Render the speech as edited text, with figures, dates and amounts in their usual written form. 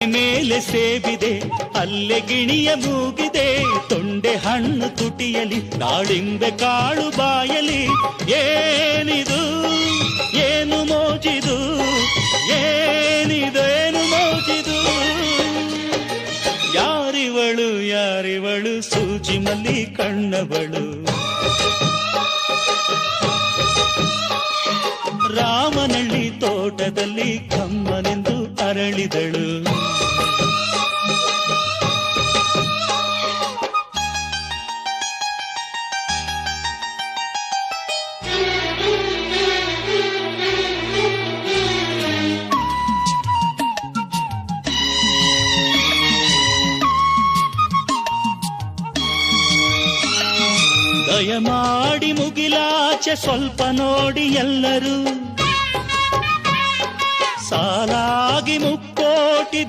ಮೇಲೆ ಸೇಬಿದೆ ಅಲ್ಲೆ ಗಿಣಿಯ ಮೂಗಿದೆ ತೊಂಡೆ ಹಣ್ಣು ತುಟಿಯಲಿ ದಾಳಿಂಬೆ ಕಾಳು ಬಾಯಲಿ ಏನಿದು ಏನು ಮೋಜಿದು ಏನಿದೇನು ಮೋಜಿದು ಯಾರಿವಳು ಯಾರಿವಳು ಸೂಜಿ ಮಲ್ಲಿ ಕಣ್ಣವಳು ರಾಮನಳ್ಳಿ ತೋಟದಲ್ಲಿ ಕಮ್ಮನೆಂದು ಅರಳಿದಳು ದಯಮಾಡಿ ಮುಗಿಲಾಚೆ ಸ್ವಲ್ಪ ನೋಡಿ ಎಲ್ಲರೂ ಸಾಲಾಗಿ ಮುಕ್ಕೋಟಿ